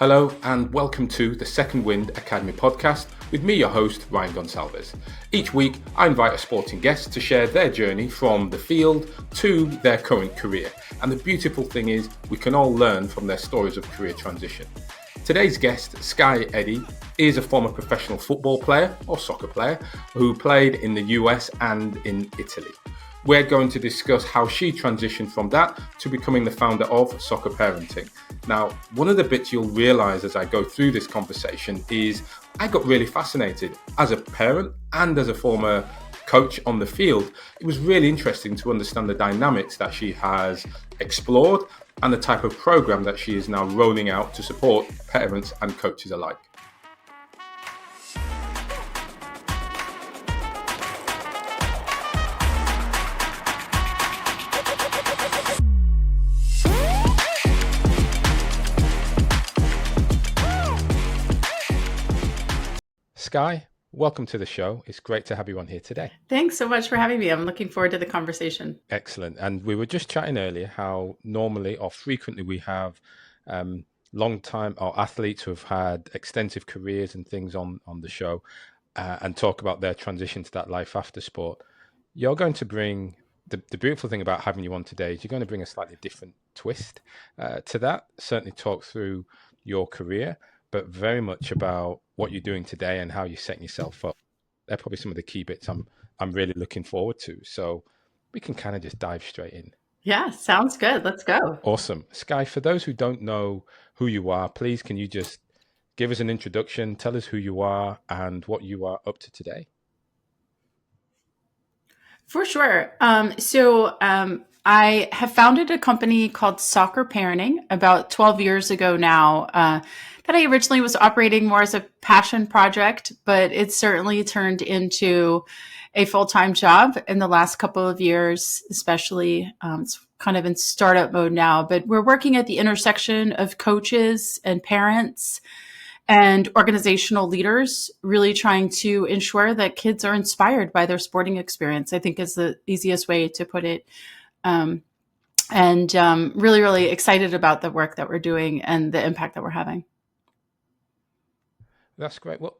Hello and welcome to the Second Wind Academy podcast with me, your host, Ryan Gonsalves. Each week, I invite a sporting guest to share their journey from the field to their current career. And the beautiful thing is we can all learn from their stories of career transition. Today's guest, Skye Eddy, is a former professional football player or soccer player who played in the US and in Italy. We're going to discuss how she transitioned from that to becoming the founder of Soccer Parenting. Now, one of the bits you'll realize as I go through this conversation is I got really fascinated as a parent and as a former coach on the field. It was really interesting to understand the dynamics that she has explored and the type of program that she is now rolling out to support parents and coaches alike. Skye, welcome to the show. It's great to have you on here today. Thanks so much for having me. I'm looking forward to the conversation. Excellent. And we were just chatting earlier how normally or frequently we have long time or athletes who have had extensive careers and things on the show and talk about their transition to that life after sport. You're going to bring the beautiful thing about having you on today is you're going to bring a slightly different twist to that. Certainly talk through your career, but very much about what you're doing today and how you're setting yourself up. They're probably some of the key bits I'm really looking forward to. So we can kind of just dive straight in. Yeah, sounds good. Let's go. Awesome. Skye, for those who don't know who you are, please can you just give us an introduction, tell us who you are and what you are up to today? For sure. I have founded a company called Soccer Parenting about 12 years ago now that I originally was operating more as a passion project, but it's certainly turned into a full-time job in the last couple of years, especially. It's kind of in startup mode now, but we're working at the intersection of coaches and parents and organizational leaders, really trying to ensure that kids are inspired by their sporting experience, I think is the easiest way to put it. Really, really excited about the work that we're doing and the impact that we're having. That's great. Well,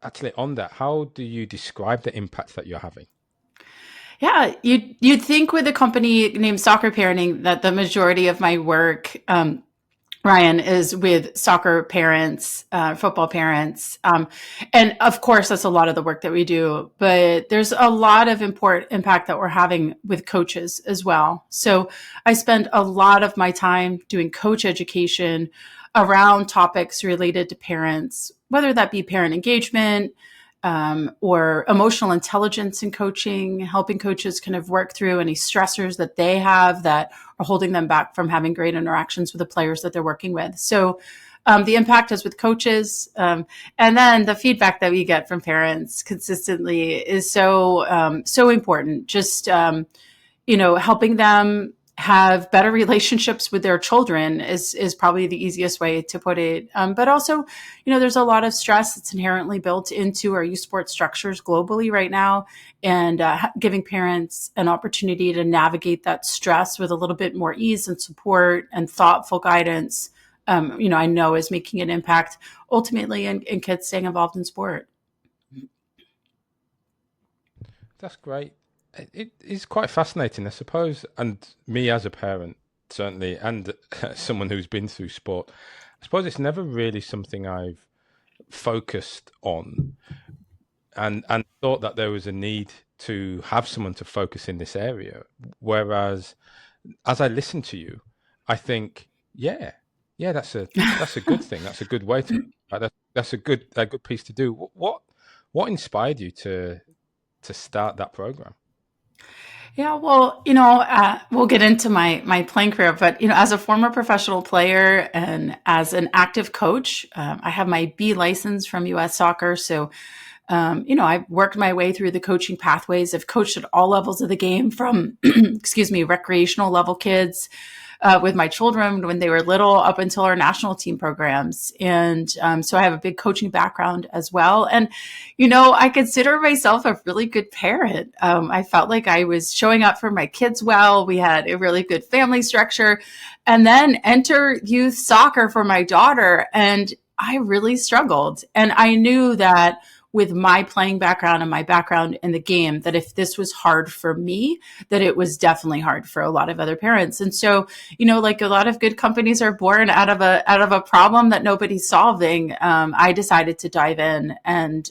actually on that, how do you describe the impact that you're having? Yeah, you'd think with a company named Soccer Parenting that the majority of my work, Ryan, is with soccer parents, football parents. And of course, that's a lot of the work that we do, but there's a lot of important impact that we're having with coaches as well. So I spend a lot of my time doing coach education around topics related to parents, whether that be parent engagement, or emotional intelligence in coaching, helping coaches kind of work through any stressors that they have that are holding them back from having great interactions with the players that they're working with. So the impact is with coaches. And then the feedback that we get from parents consistently is so important. Just, helping them have better relationships with their children is probably the easiest way to put it. But also, there's a lot of stress that's inherently built into our youth sports structures globally right now, and giving parents an opportunity to navigate that stress with a little bit more ease and support and thoughtful guidance, I know is making an impact ultimately in kids staying involved in sport. That's great. It is quite fascinating, I suppose, and me as a parent, certainly, and someone who's been through sport, I suppose it's never really something I've focused on and thought that there was a need to have someone to focus in this area. Whereas as I listen to you, I think, yeah, that's a good thing. That's a good way to, that's a good piece to do. What inspired you to start that program? Yeah, well, we'll get into my playing career, but, as a former professional player and as an active coach, I have my B license from US Soccer. So, I've worked my way through the coaching pathways. I've coached at all levels of the game from, recreational level kids with my children when they were little up until our national team programs. And so I have a big coaching background as well. And, I consider myself a really good parent. I felt like I was showing up for my kids well. We had a really good family structure. And then enter youth soccer for my daughter. And I really struggled. And I knew that with my playing background and my background in the game, that if this was hard for me, that it was definitely hard for a lot of other parents. And so, like a lot of good companies are born out of a problem that nobody's solving. I decided to dive in and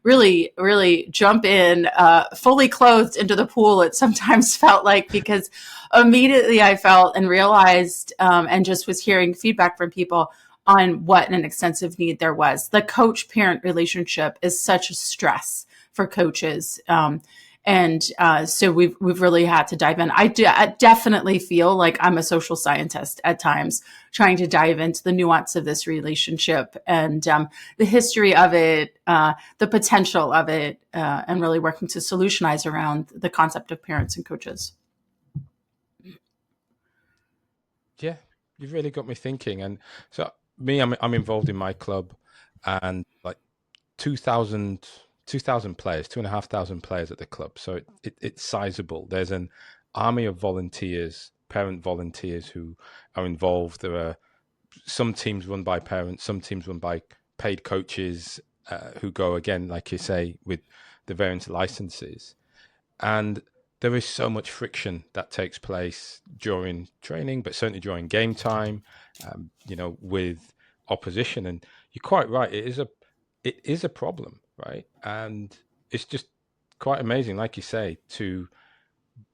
really, really jump in, fully clothed into the pool. It sometimes felt like, because immediately I felt and realized, and just was hearing feedback from people on what an extensive need there was. The coach-parent relationship is such a stress for coaches. So we've really had to dive in. I definitely feel like I'm a social scientist at times, trying to dive into the nuance of this relationship and the history of it, the potential of it, and really working to solutionize around the concept of parents and coaches. Yeah, you've really got me thinking. And so I'm involved in my club, and like 2,000 players, 2,500 players at the club. So it's sizable. There's an army of volunteers, parent volunteers who are involved. There are some teams run by parents, some teams run by paid coaches who go, again, like you say, with the various licenses. And there is so much friction that takes place during training, but certainly during game time, with opposition. And you're quite right. It is a problem, right? And it's just quite amazing, like you say, to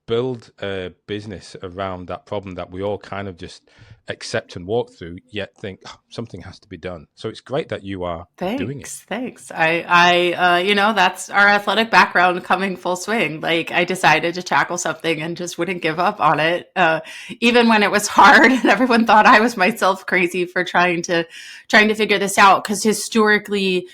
build a business around that problem that we all kind of just accept and walk through, yet think something has to be done. So it's great that you are doing it. Thanks. That's our athletic background coming full swing. Like, I decided to tackle something and just wouldn't give up on it, even when it was hard and everyone thought I was myself crazy for trying to figure this out. Because historically,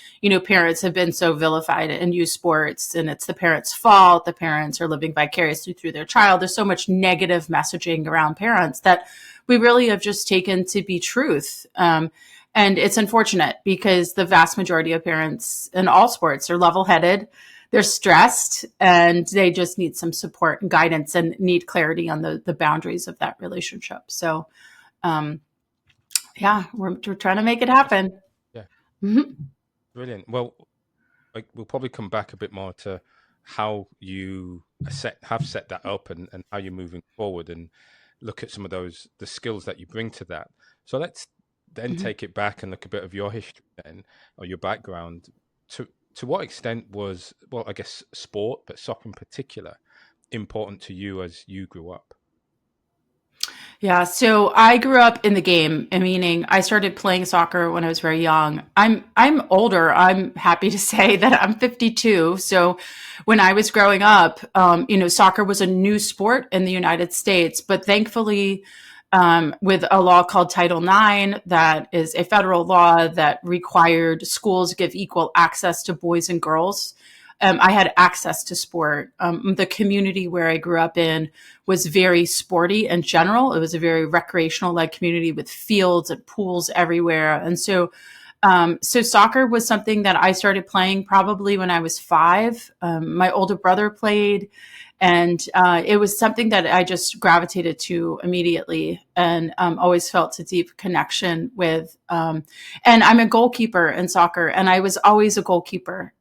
parents have been so vilified in youth sports, and it's the parents' fault. The parents are living vicariously through their child. There's so much negative messaging around parents that we really have just taken to be truth. And it's unfortunate, because the vast majority of parents in all sports are level-headed, they're stressed, and they just need some support and guidance and need clarity on the boundaries of that relationship. So, we're trying to make it happen. Yeah. Mm-hmm. Brilliant. Well, we'll probably come back a bit more to how you have set that up and how you're moving forward, and look at some of the skills that you bring to that. So let's then take it back and look a bit of your history then, or your background. To what extent was, well, I guess sport, but soccer in particular, important to you as you grew up? Yeah, so I grew up in the game, meaning I started playing soccer when I was very young. I'm older. I'm happy to say that I'm 52. So when I was growing up, soccer was a new sport in the United States, but thankfully, with a law called Title IX, that is a federal law that required schools give equal access to boys and girls. I had access to sport. The community where I grew up in was very sporty in general. It was a very recreational-led community with fields and pools everywhere. And so soccer was something that I started playing probably when I was 5. My older brother played, and it was something that I just gravitated to immediately, and always felt a deep connection with. And I'm a goalkeeper in soccer, and I was always a goalkeeper.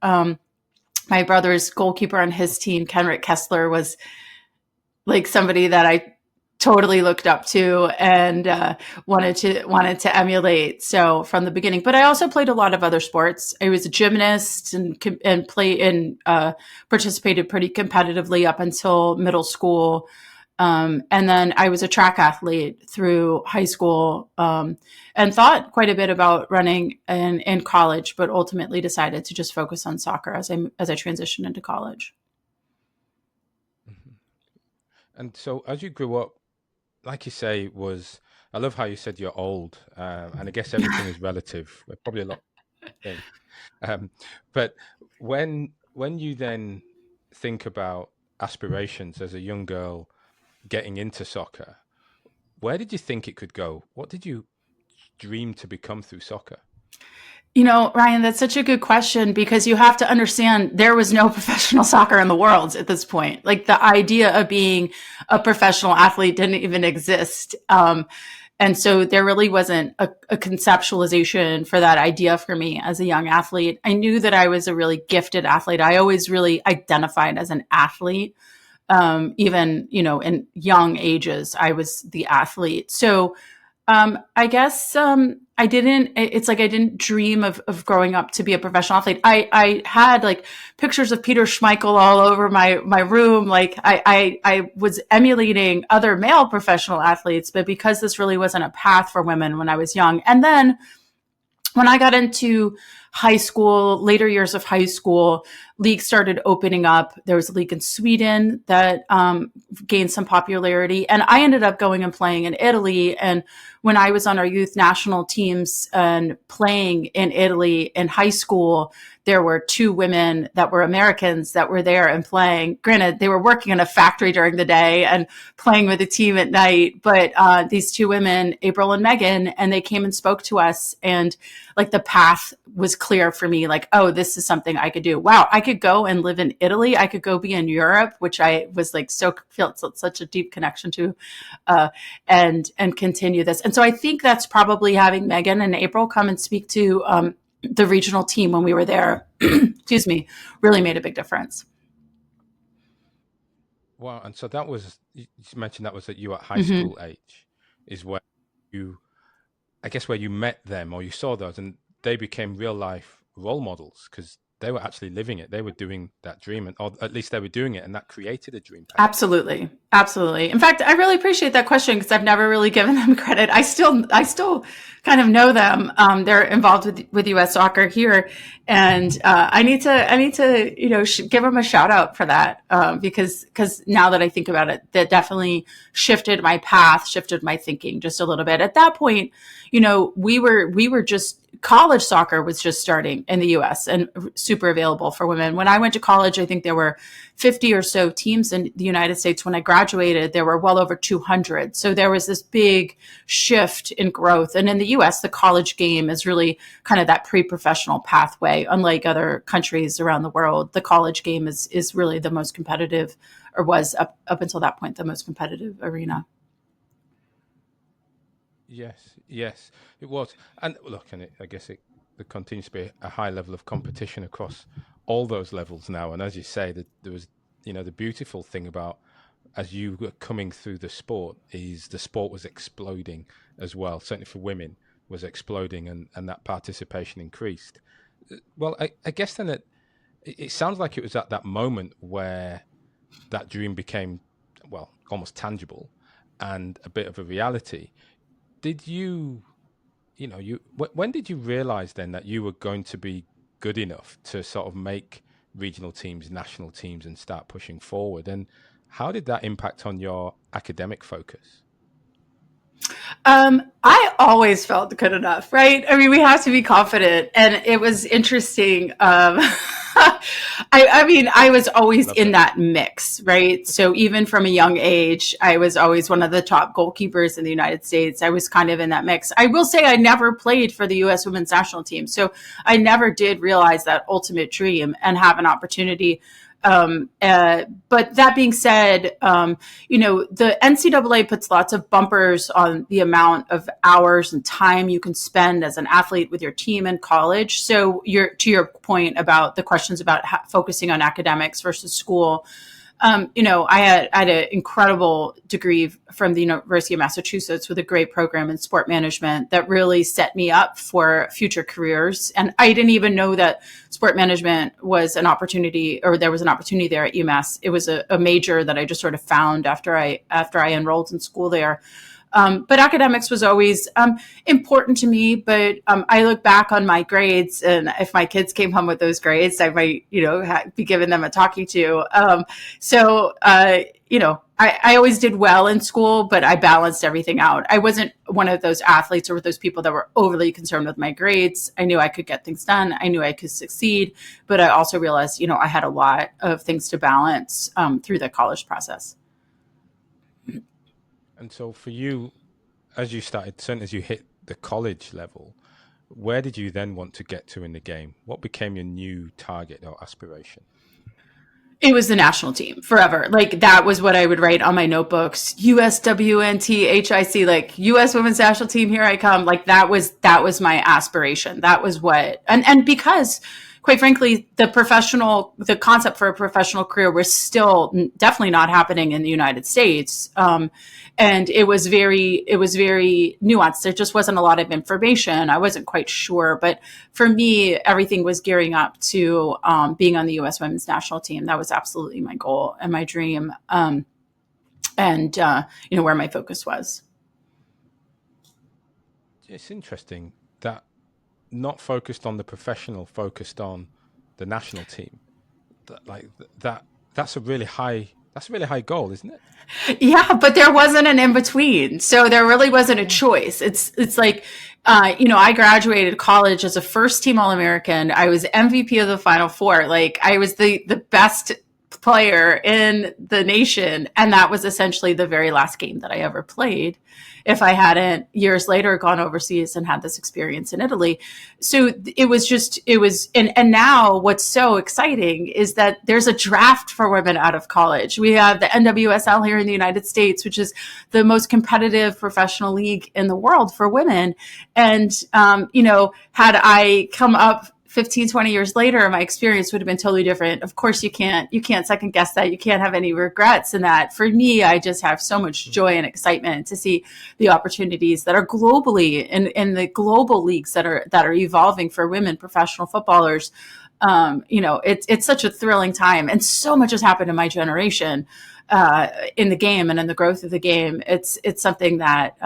My brother's goalkeeper on his team, Kenrick Kessler, was like somebody that I totally looked up to and wanted to emulate. So from the beginning, but I also played a lot of other sports. I was a gymnast and participated pretty competitively up until middle school. And then I was a track athlete through high school, and thought quite a bit about running in college, but ultimately decided to just focus on soccer as I transitioned into college. Mm-hmm. And so as you grew up, like you say, I love how you said you're old, and I guess everything is relative. We're probably a lot. But when you then think about aspirations as a young girl getting into soccer, where did you think it could go? What did you dream to become through soccer? Ryan, that's such a good question because you have to understand there was no professional soccer in the world at this point. Like the idea of being a professional athlete didn't even exist. And so there really wasn't a conceptualization for that idea for me as a young athlete. I knew that I was a really gifted athlete. I always really identified as an athlete. Even, in young ages, I was the athlete. So I guess it's like I didn't dream of growing up to be a professional athlete. I had like pictures of Peter Schmeichel all over my room. Like I was emulating other male professional athletes, but because this really wasn't a path for women when I was young. And then when I got into high school, later years of high school, leagues started opening up. There was a league in Sweden that gained some popularity. And I ended up going and playing in Italy. And when I was on our youth national teams and playing in Italy in high school, there were two women that were Americans that were there and playing. Granted, they were working in a factory during the day and playing with the team at night. But these two women, April and Megan, and they came and spoke to us. And like the path was clear for me, like, oh, this is something I could do. Wow, I could go and live in Italy. I could go be in Europe, which I was like felt such a deep connection to, and continue this. And so I think that's probably having Megan and April come and speak to the regional team when we were there, excuse me, really made a big difference. Wow. And so that was, you mentioned that was that you at high school age is where I guess where you met them or you saw those and they became real life role models because they were actually living it. They were doing that dream, or at least they were doing it, and that created a dream. Absolutely. In fact, I really appreciate that question because I've never really given them credit. I still kind of know them. They're involved with U.S. soccer here, and I need to give them a shout out for that because now that I think about it, that definitely shifted my path, shifted my thinking just a little bit. At that point, we were just college soccer was just starting in the US and super available for women. When I went to college, I think there were 50 or so teams in the United States. When I graduated, there were well over 200. So there was this big shift in growth. And in the US, the college game is really kind of that pre-professional pathway. Unlike other countries around the world, the college game is really the most competitive, or was up until that point, the most competitive arena. Yes, it was. And look, I guess there continues to be a high level of competition across all those levels now. And as you say, there was, the beautiful thing about as you were coming through the sport is the sport was exploding as well. Certainly for women was exploding and that participation increased. Well, I guess then it sounds like it was at that moment where that dream became, well, almost tangible and a bit of a reality. Did when did you realize then that you were going to be good enough to sort of make regional teams, national teams, and start pushing forward? And how did that impact on your academic focus? I always felt good enough, right? I mean, we have to be confident. And it was interesting. I was always in that mix, right? So even from a young age, I was always one of the top goalkeepers in the United States. I was kind of in that mix. I will say I never played for the U.S. women's national team. So I never did realize that ultimate dream and have an opportunity. But that being said, the NCAA puts lots of bumpers on the amount of hours and time you can spend as an athlete with your team in college. So to your point about the questions about focusing on academics versus school, I had an incredible degree from the University of Massachusetts with a great program in sport management that really set me up for future careers. And I didn't even know that sport management was an opportunity, or there was an opportunity there at UMass. It was a major that I just sort of found after I enrolled in school there. But academics was always important to me. But I look back on my grades, and if my kids came home with those grades, I might, be giving them a talking to. I always did well in school, but I balanced everything out. I wasn't one of those athletes or those people that were overly concerned with my grades. I knew I could get things done. I knew I could succeed, but I also realized, I had a lot of things to balance through the college process. And so for you, as you started, certainly as you hit the college level, where did you then want to get to in the game? What became your new target or aspiration? It was the national team forever. Like that was what I would write on my notebooks. USWNTHIC, like US women's national team, here I come. Like that was my aspiration. That was what, and because quite frankly, the concept for a professional career was still definitely not happening in the United States. And it was very nuanced. There just wasn't a lot of information. I wasn't quite sure, but for me, everything was gearing up to being on the U.S. women's national team. That was absolutely my goal and my dream, and where my focus was. It's interesting that not focused on the professional, focused on the national team. That's a really high goal, isn't it? Yeah, but there wasn't an in between. So there really wasn't a choice. It's like, I graduated college as a first team All-American. I was MVP of the Final Four. Like I was the best player in the nation. And that was essentially the very last game that I ever played if I hadn't years later gone overseas and had this experience in Italy. So and now what's so exciting is that there's a draft for women out of college. We have the NWSL here in the United States, which is the most competitive professional league in the world for women. And, had I come up 15, 20 years later, my experience would have been totally different. Of course, you can't second guess that. You can't have any regrets in that. For me, I just have so much joy and excitement to see the opportunities that are globally in the global leagues that are evolving for women professional footballers. It's such a thrilling time, and so much has happened in my generation in the game and in the growth of the game. It's something that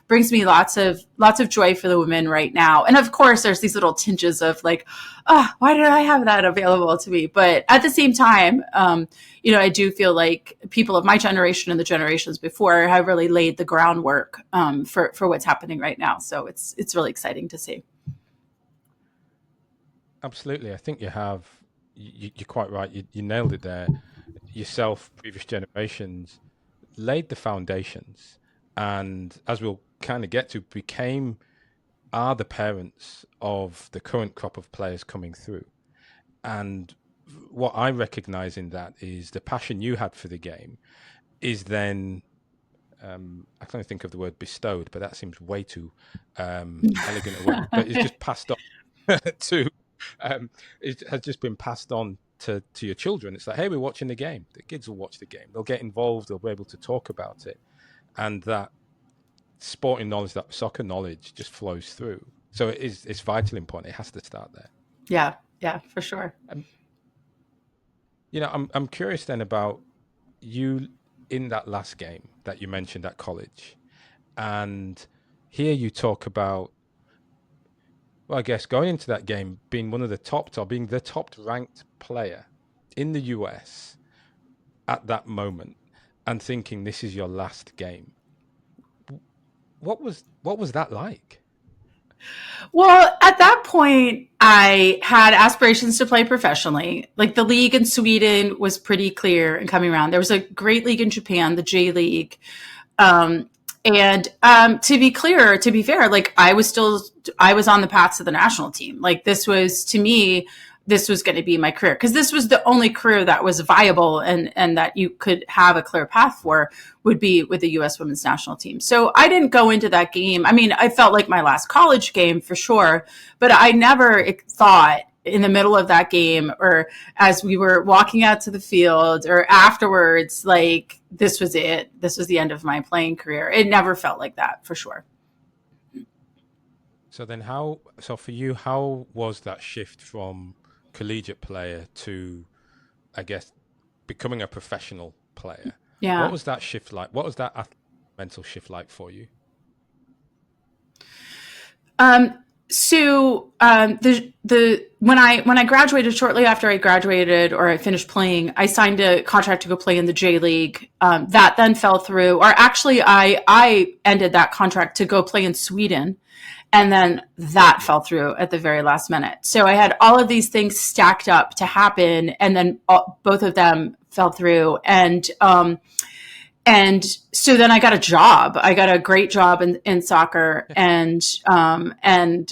brings me lots of joy for the women right now. And of course, there's these little tinges of like, why did I have that available to me? But at the same time, I do feel like people of my generation and the generations before have really laid the groundwork for what's happening right now. So it's really exciting to see. Absolutely. I think you're quite right. You nailed it there. Yourself, previous generations laid the foundations, and as we'll kind of get to, are the parents of the current crop of players coming through. And what I recognize in that is the passion you had for the game is then, I can't even think of the word bestowed, but that seems way too elegant a word, but it's just passed on to, it has just been passed on to your children. It's like, hey, we're watching the game. The kids will watch the game. They'll get involved. They'll be able to talk about it. And that sporting knowledge, that soccer knowledge just flows through. So it's vitally important. It has to start there. Yeah, for sure. I'm curious then about you in that last game that you mentioned at college. And here you talk about, well, I guess going into that game, being one of the being the top ranked player in the US at that moment and thinking this is your last game. What was that like? Well, at that point, I had aspirations to play professionally. Like the league in Sweden was pretty clear and coming around. There was a great league in Japan, the J League. And to be fair, like I was on the path to the national team. Like this was, to me, this was going to be my career, because this was the only career that was viable and that you could have a clear path for would be with the U.S. women's national team. So I didn't go into that game. I mean, I felt like my last college game for sure, but I never thought in the middle of that game or as we were walking out to the field or afterwards, like this was it. This was the end of my playing career. It never felt like that for sure. So then for you, how was that shift from collegiate player to, I guess, becoming a professional player? Yeah. What was that shift like? What was that mental shift like for you? So when I graduated, shortly after I graduated or I finished playing, I signed a contract to go play in the J League. That then fell through, or actually I ended that contract to go play in Sweden. And then that fell through at the very last minute. So I had all of these things stacked up to happen, and then both of them fell through. And And so then I got a job. I got a great job in soccer, and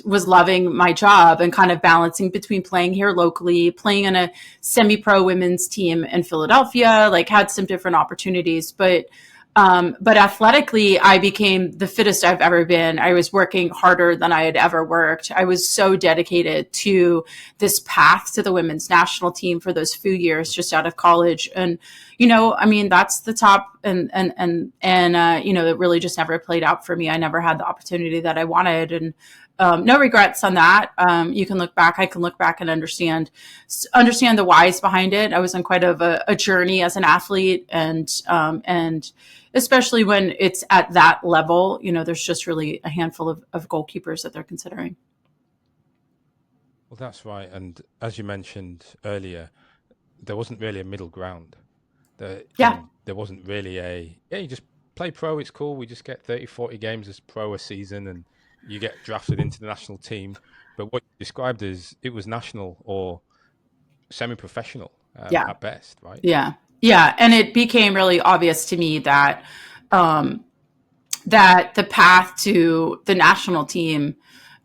was loving my job and kind of balancing between playing here locally, playing on a semi-pro women's team in Philadelphia, like had some different opportunities. But athletically, I became the fittest I've ever been. I was working harder than I had ever worked. I was so dedicated to this path to the women's national team for those few years just out of college. And, I mean, that's the top, and it really just never played out for me. I never had the opportunity that I wanted. And no regrets on that. I can look back and understand the whys behind it. I was on quite of a journey as an athlete, and especially when it's at that level, there's just really a handful of goalkeepers that they're considering. Well, that's right. And as you mentioned earlier, there wasn't really a middle ground. There wasn't really you just play pro, it's cool. We just get 30, 40 games as pro a season and you get drafted into the national team. But what you described is it was national or semi-professional at best, right? Yeah. Yeah. And it became really obvious to me that that the path to the national team,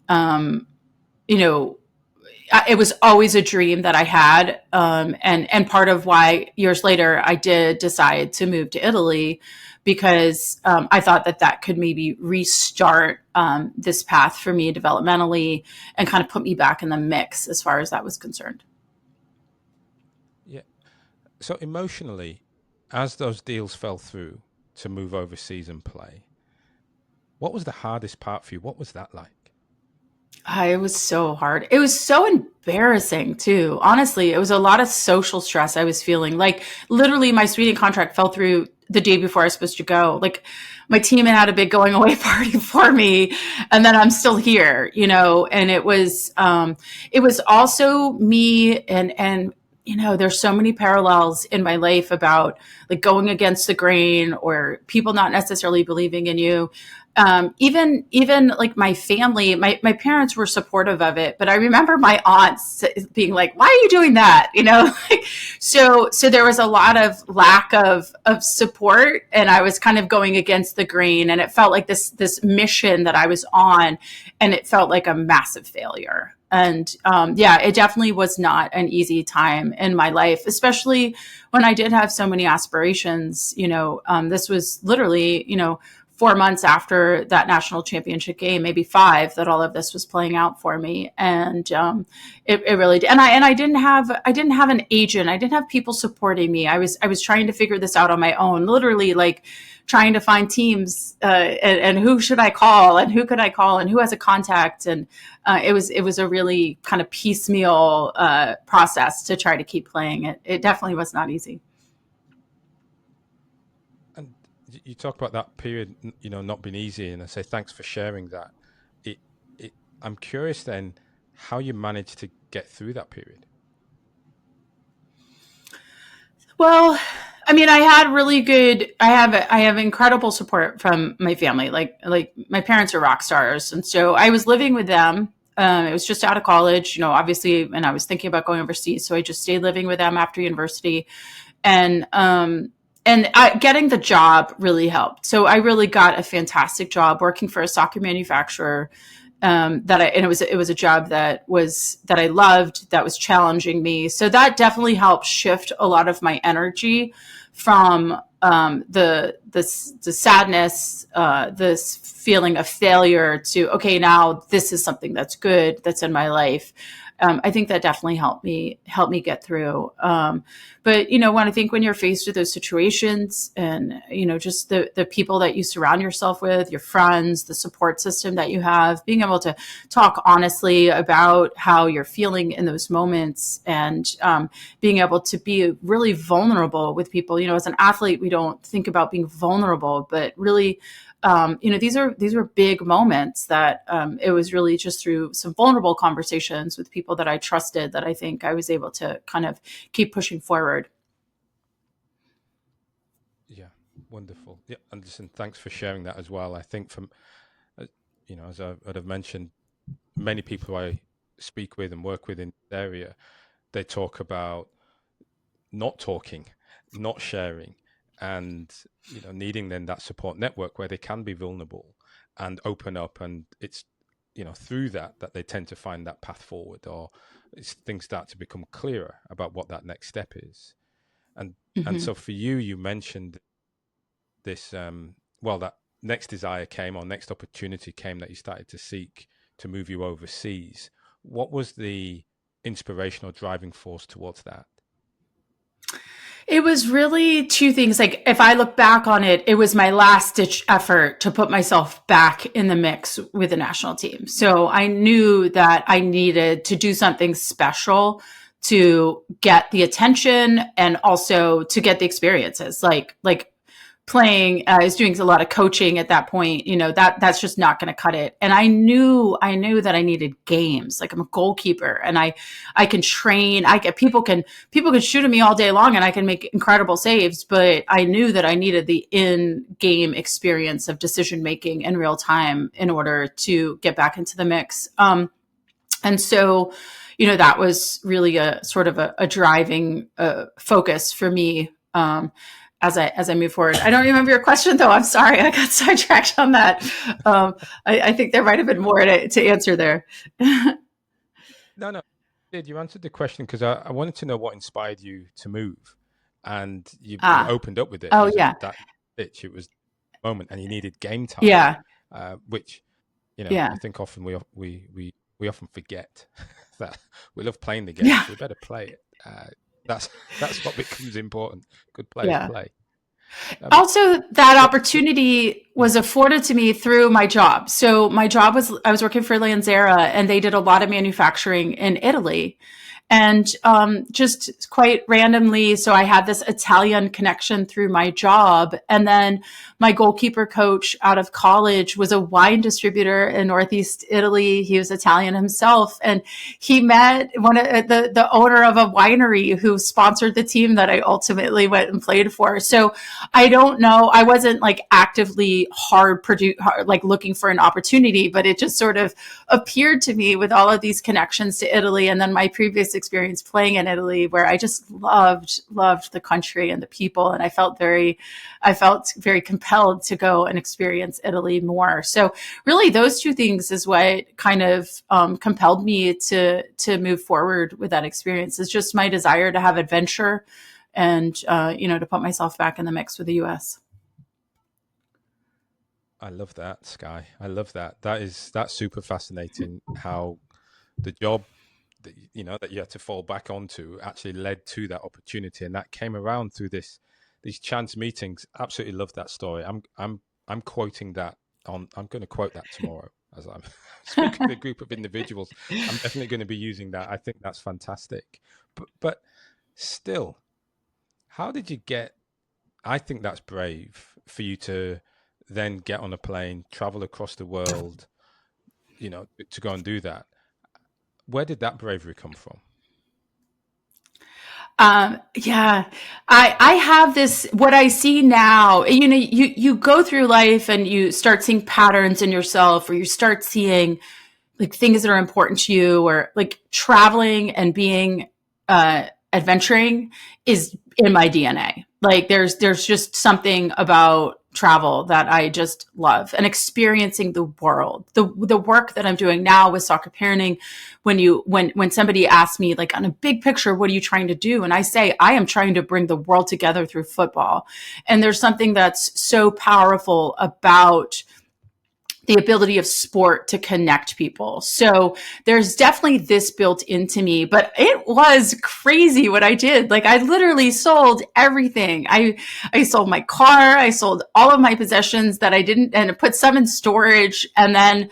it was always a dream that I had. And part of why years later I did decide to move to Italy, because I thought that could maybe restart this path for me developmentally and kind of put me back in the mix as far as that was concerned. Yeah. So emotionally, as those deals fell through to move overseas and play, what was the hardest part for you? What was that like? It was so hard. It was so embarrassing too. Honestly, it was a lot of social stress I was feeling. Like literally my Sweden contract fell through the day before I was supposed to go. Like my team had a big going away party for me, and then I'm still here, and it was also me, and there's so many parallels in my life about like going against the grain or people not necessarily believing in you. Even like my family, my parents were supportive of it, but I remember my aunts being like, "Why are you doing that?" So there was a lot of lack of support, and I was kind of going against the grain, and it felt like this mission that I was on, and it felt like a massive failure. And it definitely was not an easy time in my life, especially when I did have so many aspirations. This was literally, 4 months after that national championship game, maybe 5, that all of this was playing out for me. And it really did. And I didn't have an agent. I didn't have people supporting me. I was trying to figure this out on my own, literally like trying to find teams and who should I call and who could I call and who has a contact. And it was a really kind of piecemeal process to try to keep playing. It definitely was not easy. And you talk about that period, not being easy, and I say thanks for sharing that. I'm curious then how you managed to get through that period. Well, I mean, I have incredible support from my family. Like my parents are rock stars. And so I was living with them. It was just out of college, obviously, and I was thinking about going overseas. So I just stayed living with them after university. And getting the job really helped. So I really got a fantastic job working for a soccer manufacturer. It was a job that I loved, that was challenging me. So that definitely helped shift a lot of my energy from the sadness, this feeling of failure to, okay, now this is something that's good, that's in my life. I think that definitely helped me get through. But when you're faced with those situations and, just the people that you surround yourself with, your friends, the support system that you have, being able to talk honestly about how you're feeling in those moments, and being able to be really vulnerable with people. As an athlete, we don't think about being vulnerable, but really, these are big moments that it was really just through some vulnerable conversations with people that I trusted that I think I was able to kind of keep pushing forward. Yeah, wonderful. Yeah, and listen, thanks for sharing that as well. I think from, as I would have mentioned, many people who I speak with and work with in this area, they talk about not talking, not sharing, and needing then that support network where they can be vulnerable and open up, and it's through that they tend to find that path forward, or things start to become clearer about what that next step is. And so for you mentioned this that next desire came, or next opportunity came, that you started to seek to move you overseas. What was the inspirational driving force towards that? It was really two things. Like, if I look back on it, it was my last ditch effort to put myself back in the mix with the national team. So I knew that I needed to do something special to get the attention and also to get the experiences. Like playing, I was doing a lot of coaching at that point, that's just not going to cut it. And I knew that I needed games. Like, I'm a goalkeeper, and I can train. People can shoot at me all day long and I can make incredible saves, but I knew that I needed the in-game experience of decision-making in real time in order to get back into the mix. And so, that was really a sort of a driving focus for me, as I move forward. I don't remember your question, though. I'm sorry. I got sidetracked on that. I think there might have been more to answer there. No. You answered the question, because I wanted to know what inspired you to move. And you opened up with it. Oh, yeah. That pitch, it was the moment, and you needed game time. Yeah. Which, I think often we often forget that we love playing the game. Yeah. So we better play it. That's what becomes important. Good players play. Also, that opportunity was afforded to me through my job. So my job was, I was working for Lanzera, and they did a lot of manufacturing in Italy. And just quite randomly, so I had this Italian connection through my job. And then my goalkeeper coach out of college was a wine distributor in Northeast Italy. He was Italian himself. And he met one of the owner of a winery who sponsored the team that I ultimately went and played for. So I don't know, I wasn't like actively hard looking for an opportunity, but it just sort of appeared to me with all of these connections to Italy. And then my previous experience playing in Italy, where I just loved the country and the people, and I felt very compelled to go and experience Italy more. So really, those two things is what kind of compelled me to move forward with that experience. It's just my desire to have adventure and to put myself back in the mix with the U.S. I love that, Skye. I love that. That's super fascinating. How the job that you had to fall back onto actually led to that opportunity, and that came around through these chance meetings. Absolutely love that story. I'm quoting that I'm going to quote that tomorrow as I'm speaking to a group of individuals. I'm definitely going to be using that. I think that's fantastic. But still, how did you get? I think that's brave for you to then get on a plane, travel across the world, to go and do that. Where did that bravery come from? I have this, what I see now, you go through life and you start seeing patterns in yourself, or you start seeing like things that are important to you, or like traveling and being, adventuring is in my DNA. Like there's just something about travel that I just love, and experiencing the world. The work that I'm doing now with soccer parenting, when somebody asks me, like, on a big picture, what are you trying to do? And I say, I am trying to bring the world together through football. And there's something that's so powerful about the ability of sport to connect people. So there's definitely this built into me, but it was crazy what I did. Like, I literally sold everything. I sold my car. I sold all of my possessions that I didn't, and put some in storage, and then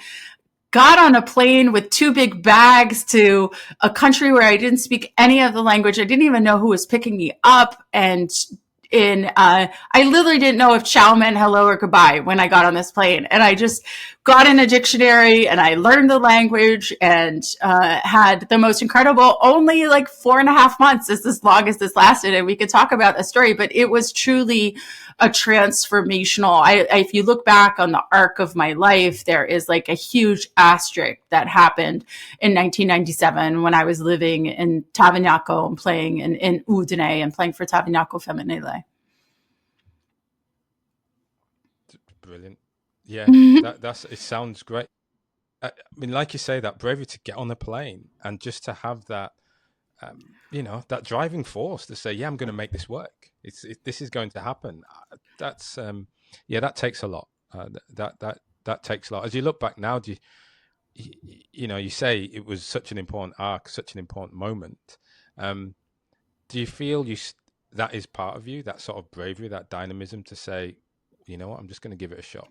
got on a plane with 2 big bags to a country where I didn't speak any of the language. I didn't even know who was picking me up. And I literally didn't know if ciao meant hello or goodbye when I got on this plane. And I just got in a dictionary and I learned the language, and had the most incredible, only like 4.5 months is as long as this lasted. And we could talk about a story, but it was truly a transformational. If you look back on the arc of my life, there is like a huge asterisk that happened in 1997 when I was living in Tavignaco and playing in Udine and playing for Tavignaco Femminile. Brilliant. Yeah, it sounds great. I mean, like you say, that bravery to get on the plane and just to have that, that driving force to say, yeah, I'm going to make this work. This is going to happen. That's, that takes a lot. That takes a lot. As you look back now, you say it was such an important arc, such an important moment. Do you feel that is part of you, that sort of bravery, that dynamism to say, you know what, I'm just going to give it a shot?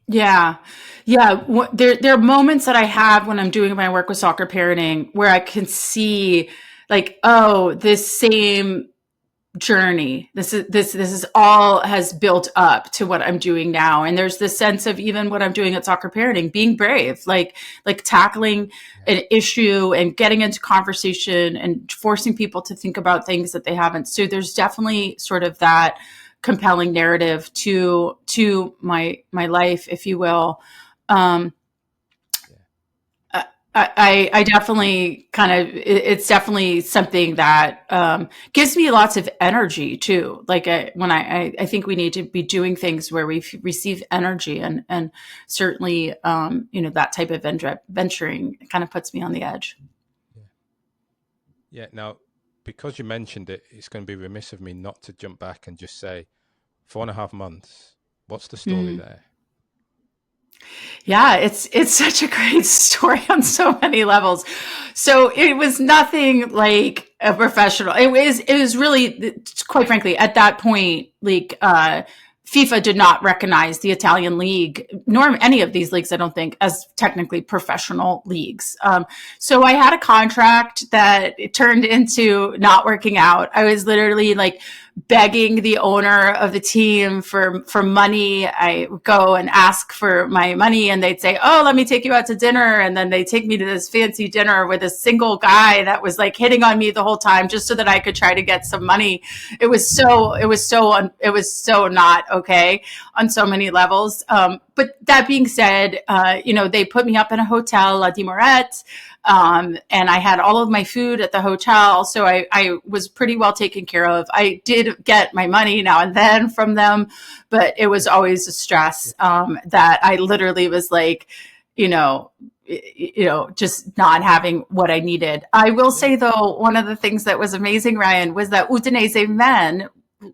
Yeah. Yeah. There are moments that I have when I'm doing my work with soccer parenting where I can see like, oh, this same journey. This is all has built up to what I'm doing now. And there's this sense of even what I'm doing at soccer parenting, being brave, like tackling an issue and getting into conversation and forcing people to think about things that they haven't. So there's definitely sort of that compelling narrative to my life, if you will. Um, I definitely it's definitely something that gives me lots of energy too. Like when I think we need to be doing things where we receive energy, and certainly, that type of venturing kind of puts me on the edge. Yeah. Now, because you mentioned it, it's going to be remiss of me not to jump back and just say 4.5 months. What's the story there? Yeah, it's such a great story on so many levels. So it was nothing like a professional. It was really, quite frankly, at that point, like FIFA did not recognize the Italian league, nor any of these leagues, I don't think, as technically professional leagues. So I had a contract that it turned into not working out. I was literally like begging the owner of the team for money. I would go and ask for my money, and they'd say, "Oh, let me take you out to dinner." And then they take me to this fancy dinner with a single guy that was like hitting on me the whole time just so that I could try to get some money. It was so not okay on so many levels. But that being said, they put me up in a hotel, La Dimorette, and I had all of my food at the hotel. So I was pretty well taken care of. I did get my money now and then from them, but it was always a stress that I literally was like, just not having what I needed. I will say, though, one of the things that was amazing, Ryan, was that Udinese men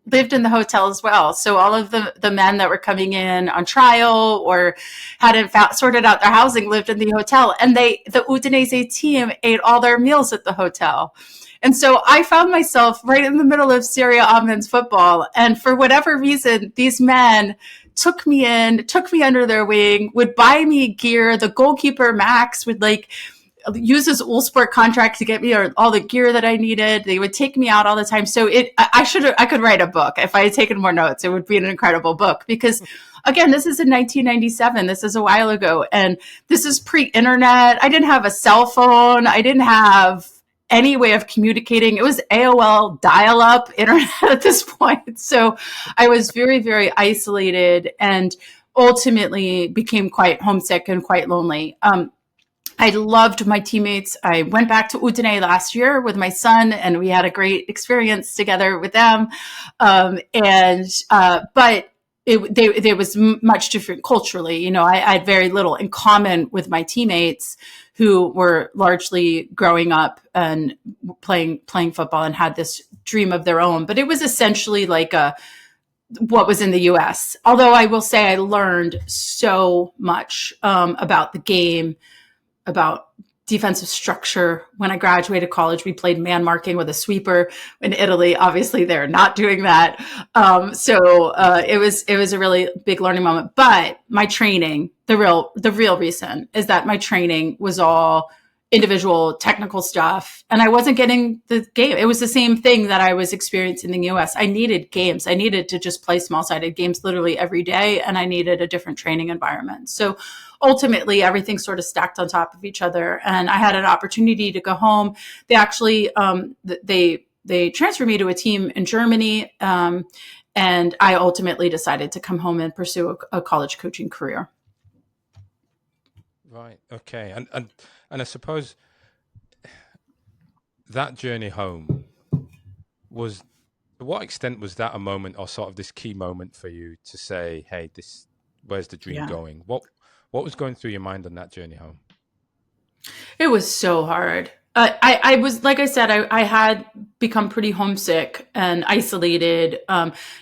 lived in the hotel as well. So all of the men that were coming in on trial or hadn't sorted out their housing lived in the hotel. And the Udinese team ate all their meals at the hotel. And so I found myself right in the middle of Serie A men's football. And for whatever reason, these men took me under their wing, would buy me gear. The goalkeeper, Max, would use his Ulsport contract to get me all the gear that I needed. They would take me out all the time. So I could write a book. If I had taken more notes, it would be an incredible book, because again, this is in 1997. This is a while ago. And this is pre-internet. I didn't have a cell phone. I didn't have any way of communicating. It was AOL dial-up internet at this point. So I was very, very isolated and ultimately became quite homesick and quite lonely. I loved my teammates. I went back to Udine last year with my son, and we had a great experience together with them. But there was much different culturally. I had very little in common with my teammates, who were largely growing up and playing football and had this dream of their own. But it was essentially like what was in the US. Although I will say I learned so much about the game, about defensive structure. When I graduated college, we played man marking with a sweeper. In Italy, obviously, they're not doing that. It was a really big learning moment. But my training, the real reason is that my training was all individual technical stuff, and I wasn't getting the game. It was the same thing that I was experiencing in the US. I needed games. I needed to just play small-sided games literally every day, and I needed a different training environment. So ultimately, everything sort of stacked on top of each other, and I had an opportunity to go home. They actually they transferred me to a team in Germany, and I ultimately decided to come home and pursue a college coaching career. Right. Okay. And I suppose that journey home was To what extent was that a moment or sort of this key moment for you to say, hey, where's the dream Yeah. going? What was going through your mind on that journey home? It was so hard. I was, like I said, I had become pretty homesick and isolated.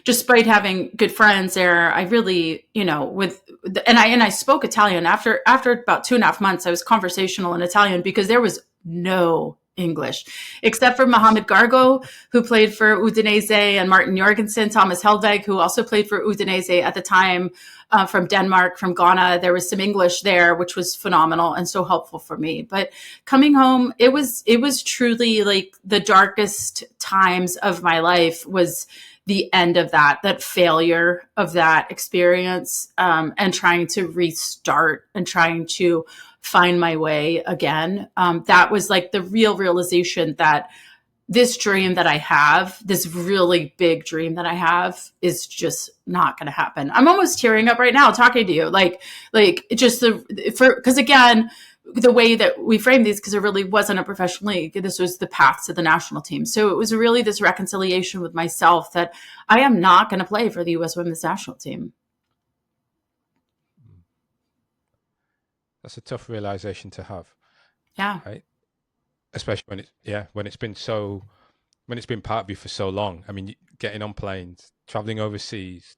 Despite having good friends there, I really, and I spoke Italian after about 2.5 months. I was conversational in Italian because there was no English except for Mohamed Gargo, who played for Udinese, and Martin Jorgensen, Thomas Helveg, who also played for Udinese at the time, from Denmark, from Ghana. There was some English there, which was phenomenal and so helpful for me. But coming home, it was truly like the darkest times of my life was the end of that failure of that experience, and trying to restart and trying to find my way again. That was like the real realization that this dream that I have, this really big dream that I have, is just not going to happen. I'm almost tearing up right now talking to you, like just because again, the way that we framed these, because it really wasn't a professional league. This was the path to the national team. So it was really this reconciliation with myself that I am not going to play for the U.S. women's national team. That's a tough realization to have. Yeah. Right. Especially when it's been part of you for so long. I mean, getting on planes, traveling overseas,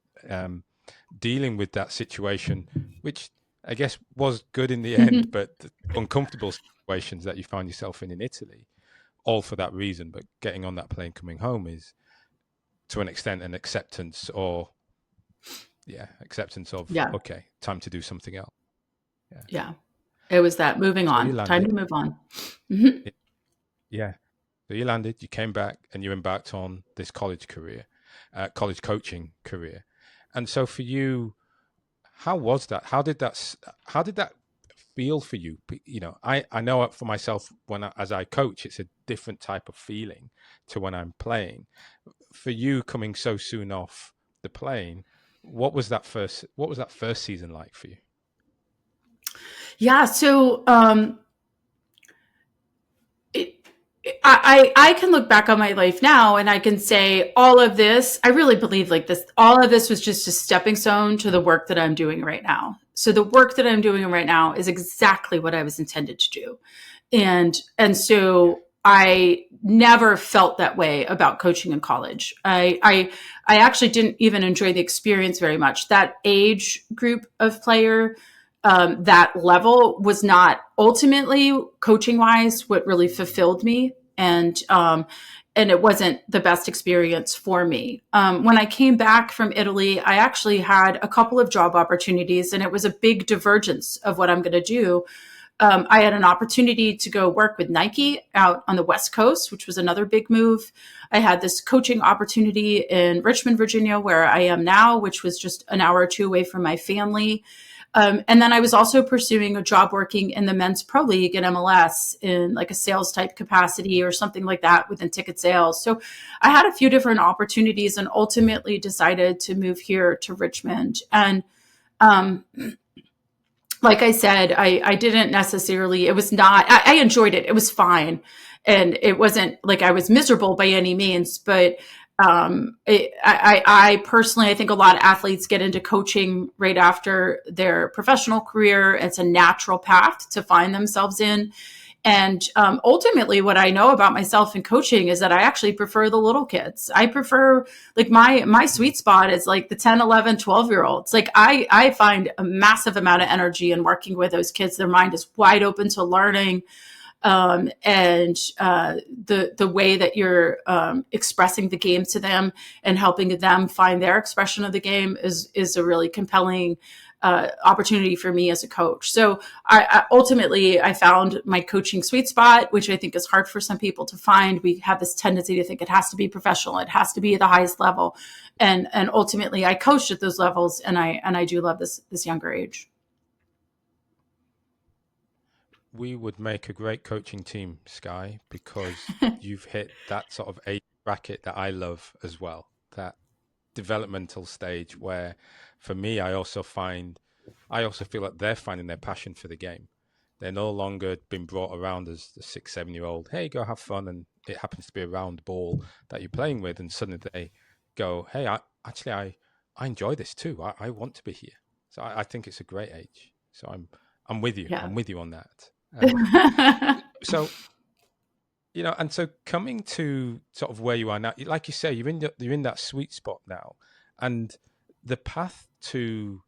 dealing with that situation, which I guess was good in the end, but the uncomfortable situations that you find yourself in Italy, all for that reason. But getting on that plane, coming home is, to an extent, an acceptance of, okay, time to do something else. Yeah. It was that moving on, time to move on. Mm-hmm. Yeah. So you landed, you came back, and you embarked on this college coaching career. And so for you, how was that? How did that feel for you? I know for myself, as I coach, it's a different type of feeling to when I'm playing. For you, coming so soon off the plane, what was that first season like for you? Yeah. So, I can look back on my life now and I can say all of this, I really believe like this, all of this was just a stepping stone to the work that I'm doing right now. So the work that I'm doing right now is exactly what I was intended to do. And so I never felt that way about coaching in college. I actually didn't even enjoy the experience very much. That age group of player, that level was not ultimately coaching wise what really fulfilled me. And it wasn't the best experience for me. When I came back from Italy, I actually had a couple of job opportunities, and it was a big divergence of what I'm going to do. I had an opportunity to go work with Nike out on the West Coast, which was another big move. I had this coaching opportunity in Richmond, Virginia, where I am now, which was just an hour or two away from my family. And then I was also pursuing a job working in the men's pro league in MLS in like a sales type capacity or something like that within ticket sales. So I had a few different opportunities and ultimately decided to move here to Richmond. And like I said, I didn't necessarily, it was not, I enjoyed it. It was fine. And it wasn't like I was miserable by any means, but I personally, I think a lot of athletes get into coaching right after their professional career. It's a natural path to find themselves in. And ultimately, what I know about myself in coaching is that I actually prefer the little kids. I prefer, like, my sweet spot is like the 10, 11, 12-year-olds. Like I find a massive amount of energy in working with those kids. Their mind is wide open to learning. And the way that you're expressing the game to them and helping them find their expression of the game is a really compelling opportunity for me as a coach. So I ultimately found my coaching sweet spot, which I think is hard for some people to find. We have this tendency to think it has to be professional, it has to be at the highest level, and ultimately I coached at those levels, and I do love this younger age. We would make a great coaching team, Skye, because you've hit that sort of age bracket that I love as well. That developmental stage where, for me, I also feel like they're finding their passion for the game. They're no longer being brought around as the 6, 7-year-old. Hey, go have fun it happens to be a round ball that you're playing with, and suddenly they go, "Hey, I enjoy this too. I want to be here." So I think it's a great age. So I'm with you. Yeah. I'm with you on that. So and so coming to sort of where you are now, like you say, you're in that sweet spot now, and the path to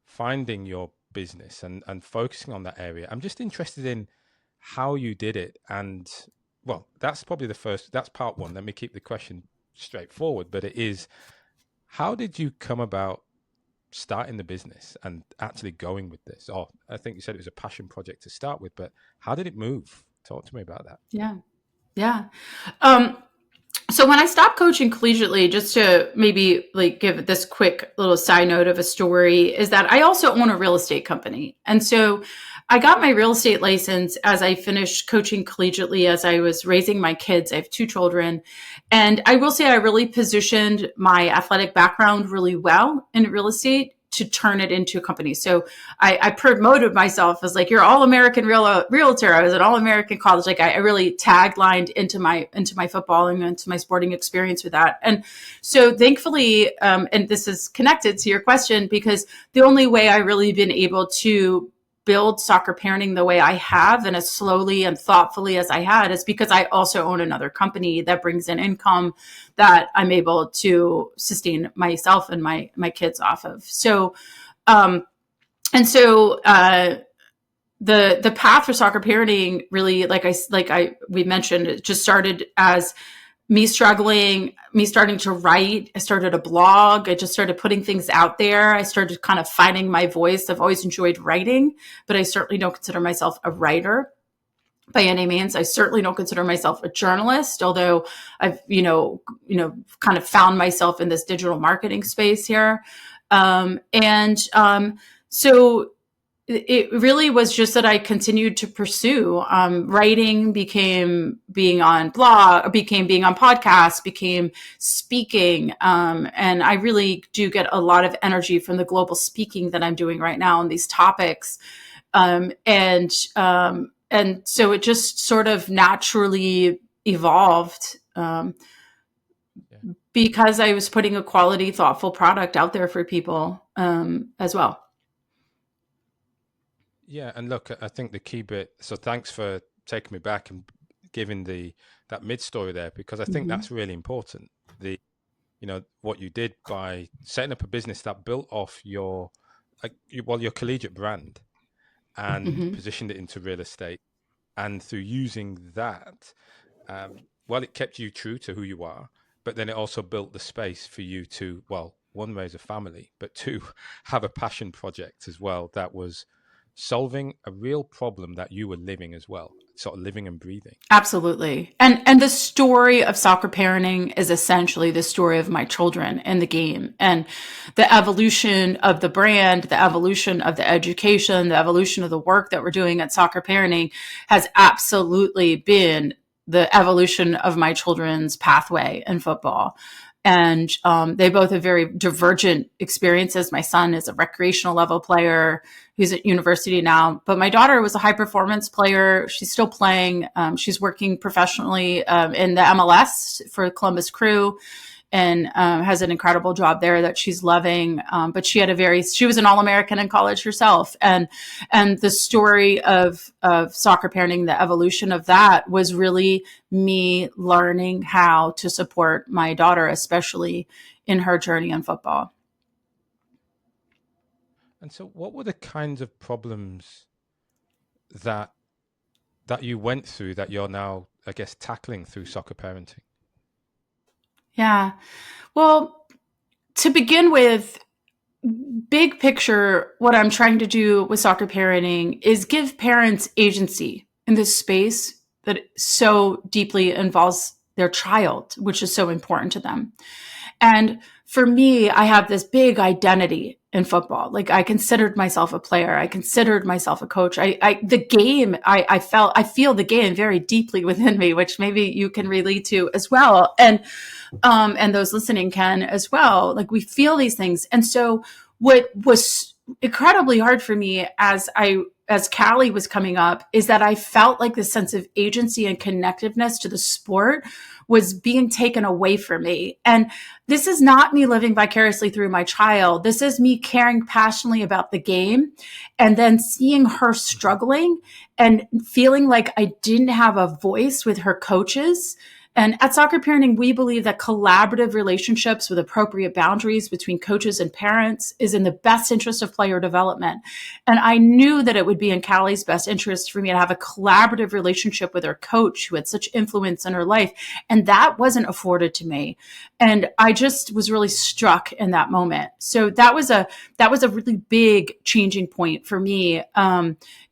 finding your business and focusing on that area. I'm just interested in how you did it, and well, that's probably that's part one. Let me keep the question straightforward, but it is, how did you come about starting the business and actually going with this? Or I think you said it was a passion project to start with, but how did it move? Talk to me about that. Yeah. So when I stopped coaching collegiately, just to maybe like give this quick little side note of a story, is that I also own a real estate company. And so I got my real estate license as I finished coaching collegiately, as I was raising my kids. I have 2 children. And I will say I really positioned my athletic background really well in real estate to turn it into a company. So I promoted myself as like, you're all-American realtor. I was an all-American college. Like I really taglined into my football and into my sporting experience with that. And so thankfully, and this is connected to your question, because the only way I really been able to build soccer parenting the way I have and as slowly and thoughtfully as I had is because I also own another company that brings in income that I'm able to sustain myself and my kids off of. So, the path for soccer parenting really, we mentioned, it just started as me struggling, me starting to write. I started a blog. I just started putting things out there. I started kind of finding my voice. I've always enjoyed writing, but I certainly don't consider myself a writer by any means. I certainly don't consider myself a journalist, although I've, kind of found myself in this digital marketing space here. So it really was just that I continued to pursue writing, became being on podcasts, became speaking. And I really do get a lot of energy from the global speaking that I'm doing right now on these topics. And so it just sort of naturally evolved because I was putting a quality, thoughtful product out there for people as well. Yeah, and look, I think the key bit. So thanks for taking me back and giving that mid story there, because I think that's really important. What you did by setting up a business that built off your collegiate brand and positioned it into real estate, and through using that, it kept you true to who you are, but then it also built the space for you to, one, raise a family, but 2, have a passion project as well that was solving a real problem that you were living as well, sort of living and breathing. Absolutely. And the story of soccer parenting is essentially the story of my children and the game, and the evolution of the brand, the evolution of the education, the evolution of the work that we're doing at Soccer Parenting has absolutely been the evolution of my children's pathway in football. And they both have very divergent experiences. My son is a recreational level player who's at university now, but my daughter was a high performance player. She's still playing. She's working professionally in the MLS for Columbus Crew, and has an incredible job there that she's loving. But she was an All-American in college herself. And the story of soccer parenting, the evolution of that was really me learning how to support my daughter, especially in her journey in football. And so what were the kinds of problems that you went through that you're now, I guess, tackling through soccer parenting? Yeah. Well, to begin with, big picture, what I'm trying to do with soccer parenting is give parents agency in this space that so deeply involves their child, which is so important to them. And for me, I have this big identity in football. Like, I considered myself a player. I considered myself a coach. I feel the game very deeply within me, which maybe you can relate to as well. And those listening can as well. Like, we feel these things. And so what was incredibly hard for me as I as Callie was coming up is that I felt like this sense of agency and connectiveness to the sport was being taken away from me. And this is not me living vicariously through my child. This is me caring passionately about the game and then seeing her struggling and feeling like I didn't have a voice with her coaches. And at Soccer Parenting, we believe that collaborative relationships with appropriate boundaries between coaches and parents is in the best interest of player development. And I knew that it would be in Callie's best interest for me to have a collaborative relationship with her coach who had such influence in her life. And that wasn't afforded to me. And I just was really struck in that moment. So that was a really big changing point for me,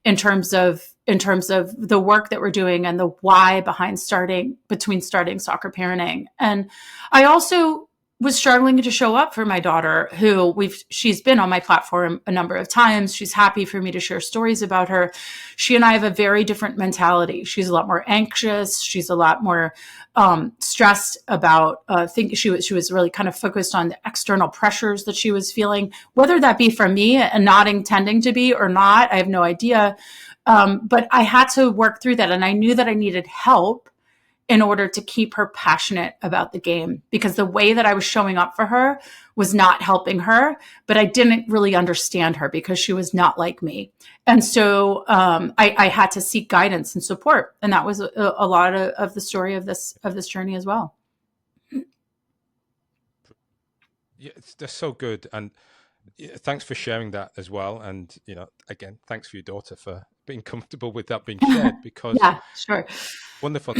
in terms of the work that we're doing and the why behind starting Soccer Parenting. And I also was struggling to show up for my daughter, who she's been on my platform a number of times. She's happy for me to share stories about her. She and I have a very different mentality. She's a lot more anxious. She's a lot more stressed about things. She was really kind of focused on the external pressures that she was feeling, whether that be from me and not intending to be or not. I have no idea. But I had to work through that. And I knew that I needed help in order to keep her passionate about the game, because the way that I was showing up for her was not helping her, but I didn't really understand her because she was not like me. And so I had to seek guidance and support. And that was a lot of the story of this journey as well. Yeah, that's so good. And thanks for sharing that as well. And, again, thanks for your daughter for being comfortable with that being shared, because yeah, sure. Wonderful.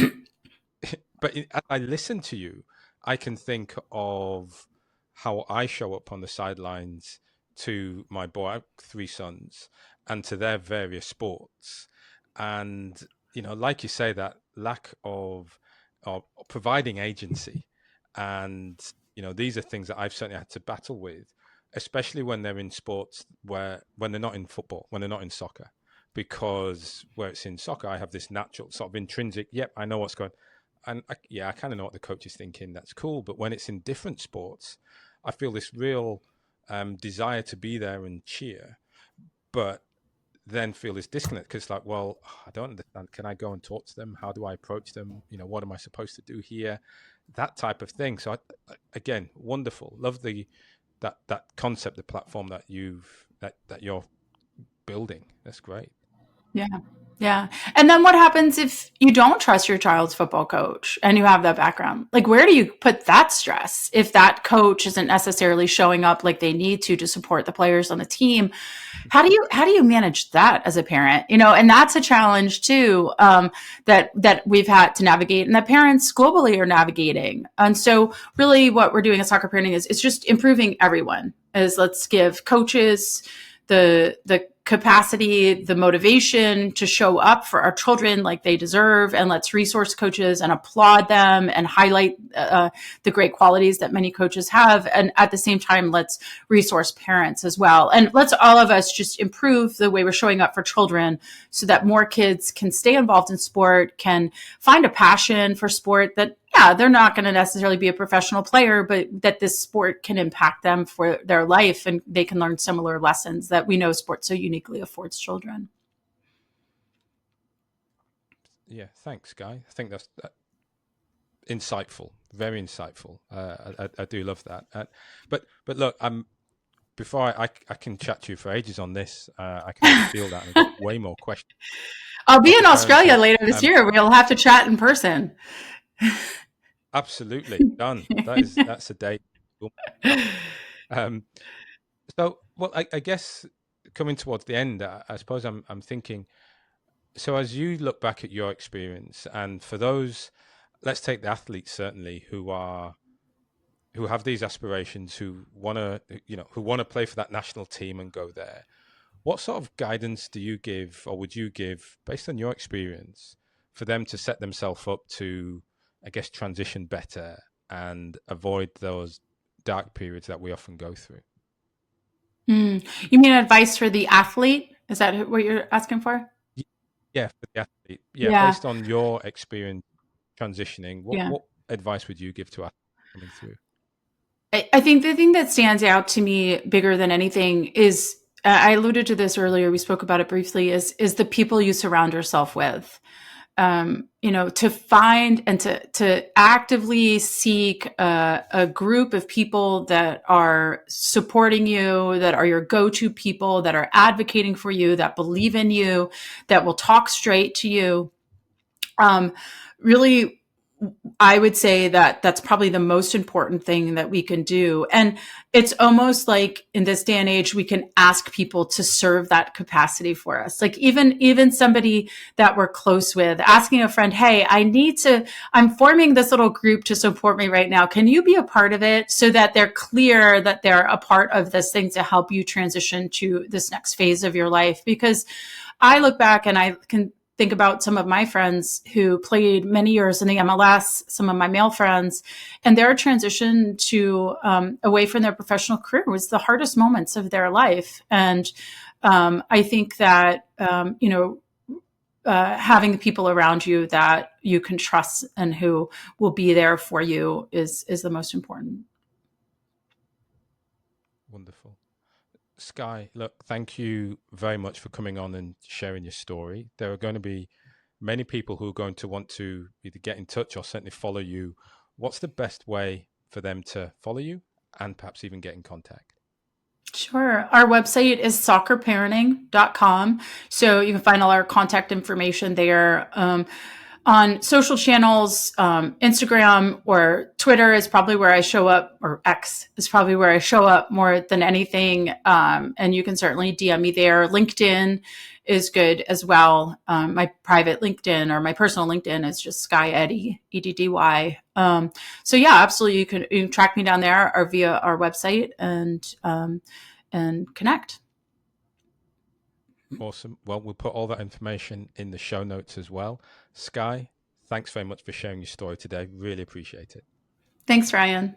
But as I listen to you, I can think of how I show up on the sidelines to my boy, I have 3 sons, and to their various sports. And, like you say, that lack of providing agency. And, these are things that I've certainly had to battle with, especially when they're in sports when they're not in football, when they're not in soccer. Because where it's in soccer, I have this natural sort of intrinsic, yep, I know what's going on. And I kind of know what the coach is thinking. That's cool. But when it's in different sports, I feel this real desire to be there and cheer, but then feel this disconnect because, like, well, I don't understand. Can I go and talk to them? How do I approach them? What am I supposed to do here? That type of thing. So, again, wonderful. Love that concept, the platform that you're building. That's great. Yeah. Yeah. And then what happens if you don't trust your child's football coach and you have that background? Like, where do you put that stress if that coach isn't necessarily showing up like they need to support the players on the team? How do you manage that as a parent? And that's a challenge too, that we've had to navigate and that parents globally are navigating. And so really what we're doing at Soccer Parenting is just improving everyone. Let's give coaches the capacity, the motivation to show up for our children like they deserve, and let's resource coaches and applaud them and highlight the great qualities that many coaches have. And at the same time, let's resource parents as well. And let's all of us just improve the way we're showing up for children so that more kids can stay involved in sport, can find a passion for sport that, they're not going to necessarily be a professional player, but that this sport can impact them for their life and they can learn similar lessons that we know sport so uniquely affords children. Yeah, thanks, Skye. I think that's insightful, very insightful. I do love that. But look, before I can chat to you for ages on this. I can feel that. And I've got way more questions. I'll be in Australia later this year. We'll have to chat in person. Absolutely done. That's a date. So, well, I guess coming towards the end, I suppose I'm thinking. So, as you look back at your experience, and for those, let's take the athletes certainly who have these aspirations, who want to play for that national team and go there. What sort of guidance do you give, or would you give, based on your experience, for them to set themselves up to, I guess, transition better and avoid those dark periods that we often go through? You mean advice for the athlete? Is that what you're asking for? Yeah, for the athlete. Yeah. Based on your experience transitioning, what advice would you give to athletes coming through? I think the thing that stands out to me bigger than anything is I alluded to this earlier, we spoke about it briefly, is the people you surround yourself with. To find and to actively seek a group of people that are supporting you, that are your go-to people, that are advocating for you, that believe in you, that will talk straight to you. Really, I would say that that's probably the most important thing that we can do. And it's almost like in this day and age, we can ask people to serve that capacity for us. Like even somebody that we're close with, asking a friend, hey, I'm forming this little group to support me right now. Can you be a part of it, so that they're clear that they're a part of this thing to help you transition to this next phase of your life? Because I look back and I can think about some of my friends who played many years in the MLS, some of my male friends, and their transition to away from their professional career was the hardest moments of their life. And I think that, having the people around you that you can trust and who will be there for you is the most important. Wonderful. Skye, look, thank you very much for coming on and sharing your story. There are going to be many people who are going to want to either get in touch or certainly follow you. What's the best way for them to follow you and perhaps even get in contact? Sure. Our website is soccerparenting.com. So you can find all our contact information there. On social channels, Instagram or Twitter is probably where I show up, or X is probably where I show up more than anything. And you can certainly DM me there. LinkedIn is good as well. My private LinkedIn, or my personal LinkedIn, is just Skye Eddy, Eddy. So yeah, absolutely. You can track me down there or via our website and connect. Awesome. Well, we'll put all that information in the show notes as well. Skye, thanks very much for sharing your story today. Really appreciate it. Thanks, Ryan.